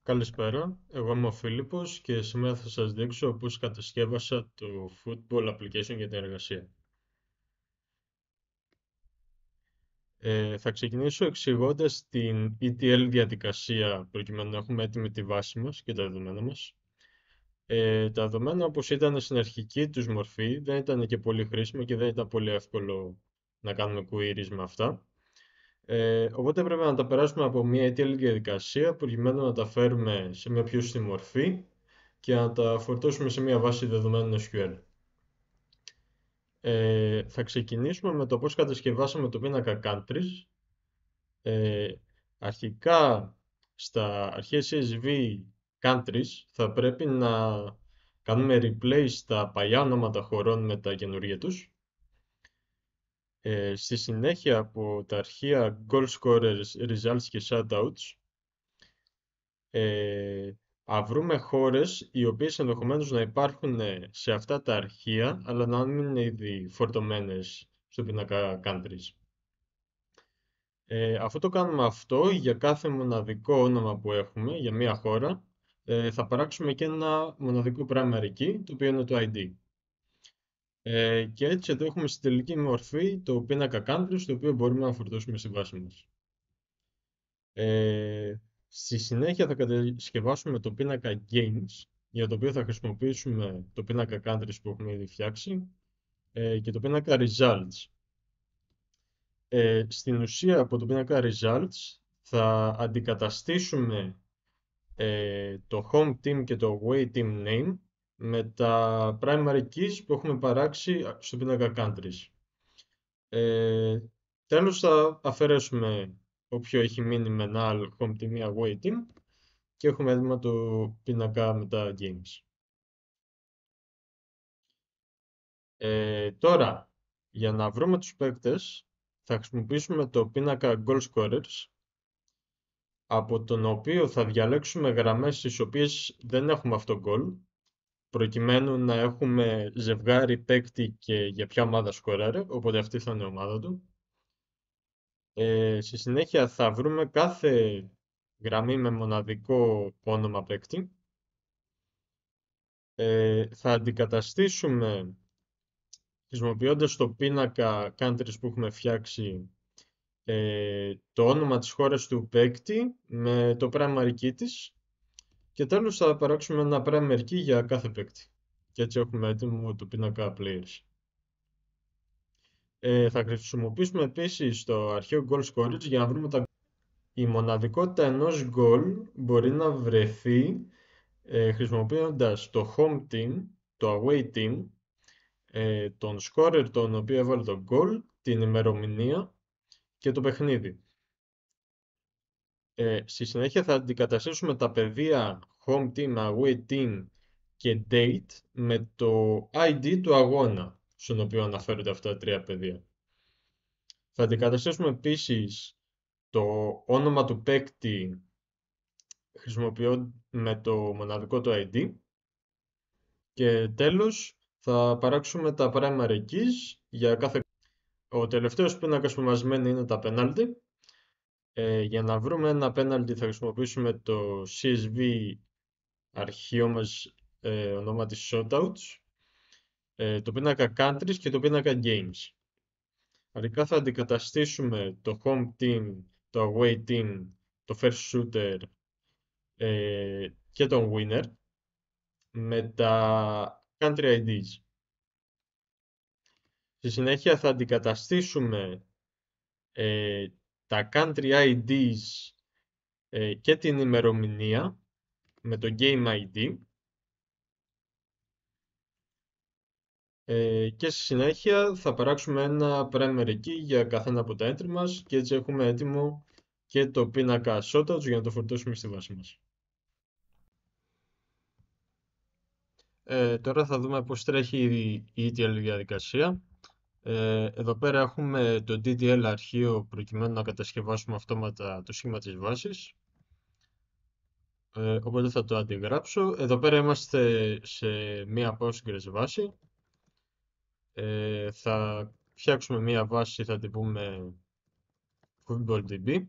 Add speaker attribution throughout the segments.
Speaker 1: Καλησπέρα, εγώ είμαι ο Φίλιππος και σήμερα θα σας δείξω πώς κατασκεύασα το Football Application για την εργασία. Θα ξεκινήσω εξηγώντας την ETL διαδικασία προκειμένου να έχουμε έτοιμη τη βάση μας και τα δεδομένα μας. Τα δεδομένα όπως ήταν στην αρχική τους μορφή δεν ήταν και πολύ χρήσιμα και δεν ήταν πολύ εύκολο να κάνουμε queries με αυτά. Οπότε έπρεπε να τα περάσουμε από μια ETL διαδικασία προκειμένου να τα φέρουμε σε μια πιο στη μορφή και να τα φορτώσουμε σε μια βάση δεδομένων SQL. Θα ξεκινήσουμε με το πώς κατασκευάσαμε το πίνακα countries. Ε, Αρχικά, στα αρχαία CSV countries θα πρέπει να κάνουμε replace τα παλιά ονόματα χωρών με τα καινούργια τους. Στη συνέχεια από τα αρχεία goal scorers, results και shoutouts βρούμε χώρες οι οποίες ενδεχομένως να υπάρχουν σε αυτά τα αρχεία αλλά να μην είναι ήδη φορτωμένες στο πίνακα countries. Αφού το κάνουμε αυτό για κάθε μοναδικό όνομα που έχουμε για μία χώρα, θα παράξουμε και ένα μοναδικό primary key το οποίο είναι το ID. Και έτσι εδώ έχουμε στην τελική μορφή το πίνακα countries το οποίο μπορούμε να φορτώσουμε στη βάση μας. Στη συνέχεια θα κατασκευάσουμε το πίνακα games, για το οποίο θα χρησιμοποιήσουμε το πίνακα countries που έχουμε ήδη φτιάξει και το πίνακα results. Στην ουσία από το πίνακα results θα αντικαταστήσουμε το home team και το away team name με τα primary keys που έχουμε παράξει στο πίνακα countries. Τέλος θα αφαιρέσουμε όποιο έχει μείνει με null home team ή away team και έχουμε έτοιμα το πίνακα με τα games. Τώρα, για να βρούμε τους παίκτες, θα χρησιμοποιήσουμε το πίνακα goal scorers, από τον οποίο θα διαλέξουμε γραμμές στις οποίες δεν έχουμε αυτό goal, προκειμένου να έχουμε ζευγάρι παίκτη και για ποια ομάδα σκοράρε, οπότε αυτή θα είναι η ομάδα του. Στη συνέχεια θα βρούμε κάθε γραμμή με μοναδικό όνομα παίκτη. Θα αντικαταστήσουμε, χρησιμοποιώντας το πίνακα countries που έχουμε φτιάξει, το όνομα της χώρας του παίκτη με το primary key της και τέλος θα παράξουμε ένα primary key για κάθε παίκτη. Και έτσι έχουμε έτοιμο το πίνακα players. Θα χρησιμοποιήσουμε επίσης το αρχείο goal scorers για να βρούμε η μοναδικότητα ενός goal μπορεί να βρεθεί χρησιμοποιώντας το home team, το away team, τον scorer τον οποίο έβαλε το goal, την ημερομηνία και το παιχνίδι. Στη συνέχεια θα αντικαταστήσουμε τα πεδία home team, away team και date με το ID του αγώνα στον οποίο αναφέρονται αυτά τα τρία πεδία. Θα αντικαταστήσουμε επίσης το όνομα του παίκτη με το μοναδικό το ID και τέλος θα παράξουμε τα primary keys για κάθε. Ο τελευταίος πίνακας που μας μένει είναι τα penalty. Για να βρούμε ένα penalty θα χρησιμοποιήσουμε το CSV αρχείο μας ονόματι shoutouts, το πίνακα countries και το πίνακα games. Αρχικά θα αντικαταστήσουμε το home team, το away team, το first shooter και τον winner με τα country IDs. Στη συνέχεια θα αντικαταστήσουμε τα country IDs και την ημερομηνία με το game ID και στη συνέχεια θα παράξουμε ένα primary key για καθένα από τα entry μας και έτσι έχουμε έτοιμο και το πίνακα shoutout για να το φορτώσουμε στη βάση μας. Τώρα θα δούμε πώς τρέχει η ETL διαδικασία. Εδώ πέρα έχουμε το DTL αρχείο προκειμένου να κατασκευάσουμε αυτόματα το σχήμα της βάσης. Οπότε θα το αντιγράψω. Εδώ πέρα είμαστε σε μία Postgres βάση. Θα φτιάξουμε μία βάση, θα την πούμε FootballDB.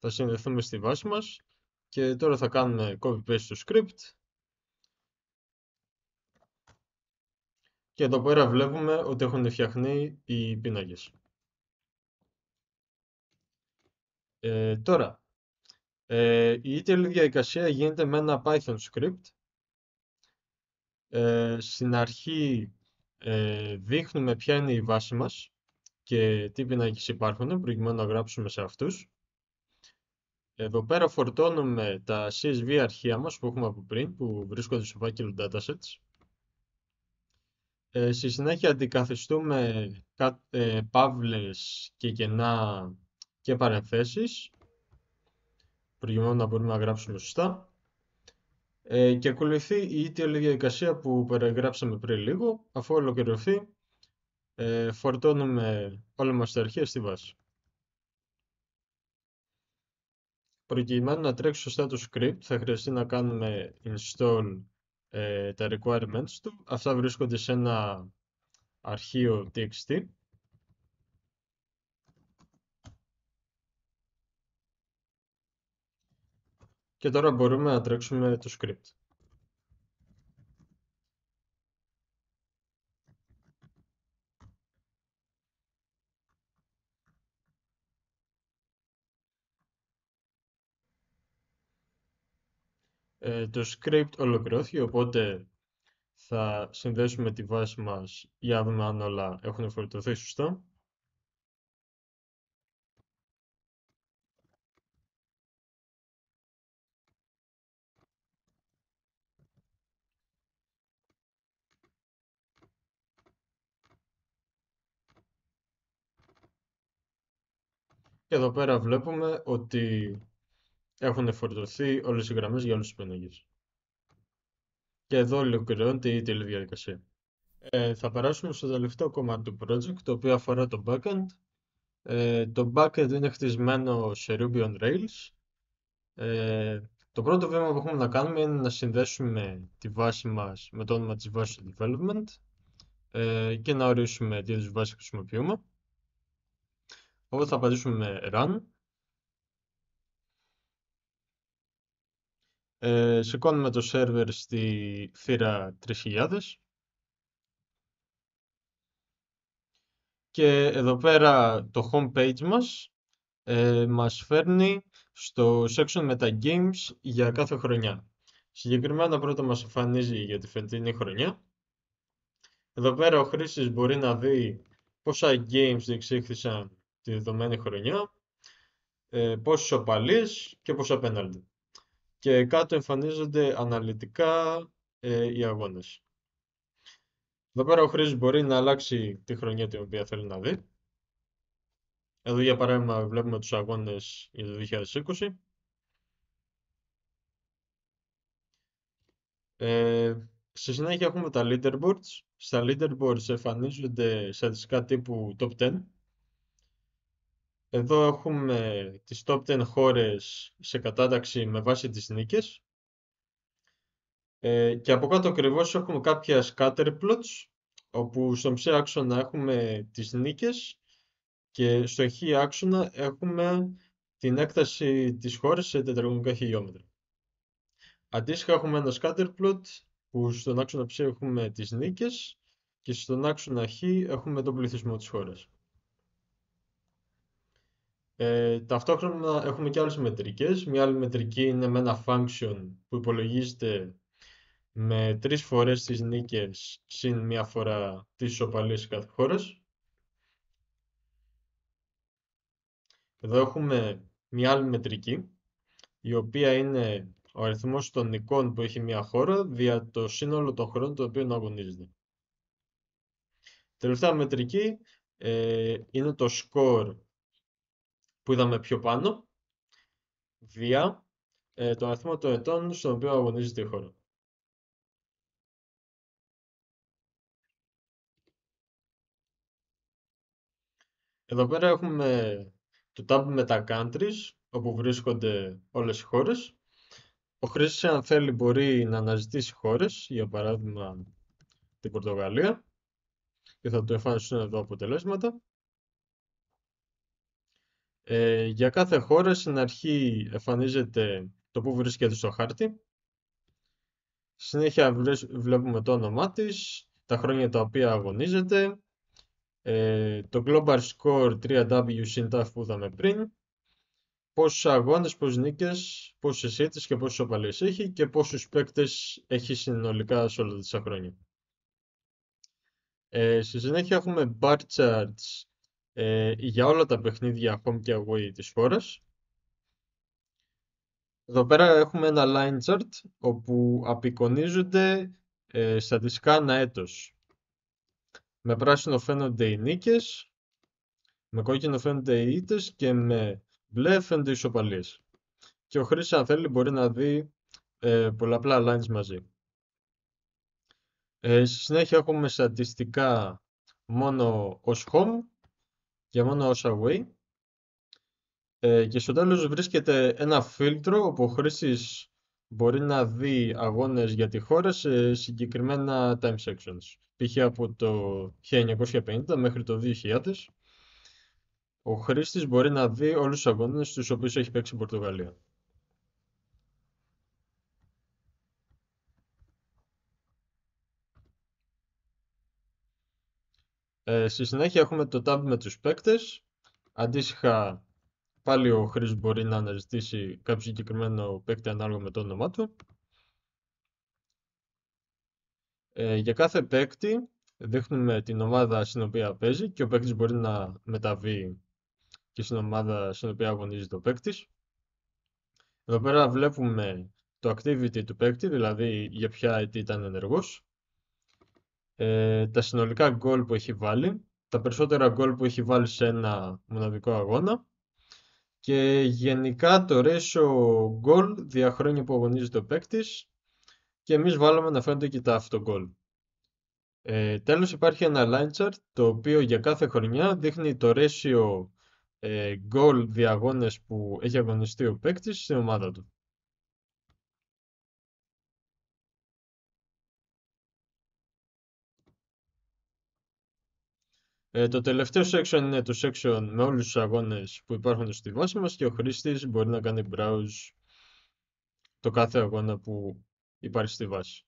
Speaker 1: Θα συνδεθούμε στη βάση μας και τώρα θα κάνουμε copy-paste στο script και εδώ πέρα βλέπουμε ότι έχουν φτιαχνεί οι πίνακες. Τώρα, η ίδια διαδικασία γίνεται με ένα Python script. Στην αρχή δείχνουμε ποια είναι η βάση μας και τι πίνακες υπάρχουν προκειμένου να γράψουμε σε αυτούς. Εδώ πέρα φορτώνουμε τα CSV αρχεία μας που έχουμε από πριν, που βρίσκονται στο φάκελο datasets. Στη συνέχεια αντικαθιστούμε παύλες και κενά και παρενθέσεις, προκειμένου να μπορούμε να γράψουμε σωστά. Και ακολουθεί η ίδια διαδικασία που περιγράψαμε πριν λίγο. Αφού ολοκληρωθεί, φορτώνουμε όλα μας τα αρχεία στη βάση. Προκειμένου να τρέξει σωστά το script, θα χρειαστεί να κάνουμε install τα requirements του. Αυτά βρίσκονται σε ένα αρχείο txt. Και τώρα μπορούμε να τρέξουμε το script. Το script ολοκληρώθηκε, οπότε θα συνδέσουμε τη βάση μας για να δούμε αν όλα έχουν φορτωθεί σωστά. Και εδώ πέρα βλέπουμε ότι έχουν φορτωθεί όλες οι γραμμές για όλους τους πίνακες. Και εδώ ολοκληρώνεται η τέλεια διαδικασία. Θα περάσουμε στο τελευταίο κομμάτι του project, το οποίο αφορά το backend. Το backend είναι χτισμένο σε Ruby on Rails. Το πρώτο βήμα που έχουμε να κάνουμε είναι να συνδέσουμε τη βάση μας με το όνομα της βάσης του development και να ορίσουμε τι είδους βάση χρησιμοποιούμε. Οπότε θα πατήσουμε run. Σηκώνουμε το server στη θύρα 3000 και εδώ πέρα το home page μας μας φέρνει στο section με τα games για κάθε χρονιά. Συγκεκριμένα πρώτα μας εμφανίζει για τη φετινή χρονιά. Εδώ πέρα ο χρήστης μπορεί να δει πόσα games διεξήχθησαν τη δεδομένη χρονιά, πόσες οπαλίες και πόσα penalty. Και κάτω εμφανίζονται αναλυτικά οι αγώνες. Εδώ πέρα ο χρήστης μπορεί να αλλάξει τη χρονιά την οποία θέλει να δει. Εδώ για παράδειγμα βλέπουμε τους αγώνες για το 2020. Στη συνέχεια έχουμε τα leaderboards. Στα leaderboards εμφανίζονται στατιστικά τύπου top 10. Εδώ έχουμε τις top 10 χώρες σε κατάταξη με βάση τις νίκες. Και από κάτω ακριβώς έχουμε κάποια scatter plots, όπου στον ψ άξονα έχουμε τις νίκες και στο χ άξονα έχουμε την έκταση της χώρας σε τετραγωνικά χιλιόμετρα. Αντίστοιχα έχουμε ένα scatter plot που στον άξονα ψ έχουμε τις νίκες και στον άξονα χ έχουμε τον πληθυσμό της χώρας. Ταυτόχρονα έχουμε και άλλες μετρικές. Μια άλλη μετρική είναι με ένα function που υπολογίζεται με 3 φορές τις νίκες συν μια φορά τις ισοπαλίες κάθε χώρας. Εδώ έχουμε μια άλλη μετρική, η οποία είναι ο αριθμός των νικών που έχει μια χώρα δια το σύνολο των χωρών το οποίο αγωνίζεται. Τελευταία μετρική είναι το score που είδαμε πιο πάνω, δια τον αριθμό των ετών στον οποίο αγωνίζεται η χώρα. Εδώ πέρα έχουμε το tab με τα countries, όπου βρίσκονται όλες οι χώρες. Ο χρήστης, αν θέλει, μπορεί να αναζητήσει χώρες, για παράδειγμα την Πορτογαλία, και θα του εμφανιστούν εδώ αποτελέσματα. Για κάθε χώρα στην αρχή εμφανίζεται το που βρίσκεται στο χάρτη. Συνέχεια βλέπουμε το όνομά της, τα χρόνια τα οποία αγωνίζεται, το Global Score 3W συν που είδαμε πριν, πόσους αγώνες, πόσες νίκες, πόσες ήττες και πόσες οπαλίες έχει και πόσους παίκτες έχει συνολικά σε όλα τα χρόνια. Στη συνέχεια έχουμε bar charts για όλα τα παιχνίδια home και away της χώρας. Εδώ πέρα έχουμε ένα line chart όπου απεικονίζονται στατιστικά ανά έτος. Με πράσινο φαίνονται οι νίκες, με κόκκινο φαίνονται οι ήττες και με μπλε φαίνονται οι ισοπαλίες. Και ο χρήστης αν θέλει μπορεί να δει πολλαπλά lines μαζί. Στη συνέχεια έχουμε στατιστικά μόνο ως home και μόνο ως away. Και στο τέλος βρίσκεται ένα φίλτρο όπου ο χρήστης μπορεί να δει αγώνες για τη χώρα σε συγκεκριμένα time sections. Π.χ. από το 1950 μέχρι το 2000 ο χρήστης μπορεί να δει όλους τους αγώνες στους οποίους έχει παίξει η Πορτογαλία. Στη συνέχεια έχουμε το tab με τους παίκτες. Αντίστοιχα πάλι ο χρήστης μπορεί να αναζητήσει κάποιο συγκεκριμένο παίκτη ανάλογα με το όνομά του. Για κάθε παίκτη δείχνουμε την ομάδα στην οποία παίζει και ο παίκτης μπορεί να μεταβεί και στην ομάδα στην οποία αγωνίζεται ο παίκτης. Εδώ πέρα βλέπουμε το activity του παίκτη, δηλαδή για ποια αιτή ήταν ενεργός. Τα συνολικά goal που έχει βάλει, τα περισσότερα goal που έχει βάλει σε ένα μοναδικό αγώνα και γενικά το ratio goal δια χρόνια που αγωνίζεται ο παίκτης και εμείς βάλαμε να φαίνονται και τα αυτογκολ. Τέλος υπάρχει ένα line chart το οποίο για κάθε χρονιά δείχνει το ratio goal διαγώνες που έχει αγωνιστεί ο παίκτης στην ομάδα του. Το τελευταίο section είναι το section με όλους τους αγώνες που υπάρχουν στη βάση μας και ο χρήστης μπορεί να κάνει browse το κάθε αγώνα που υπάρχει στη βάση.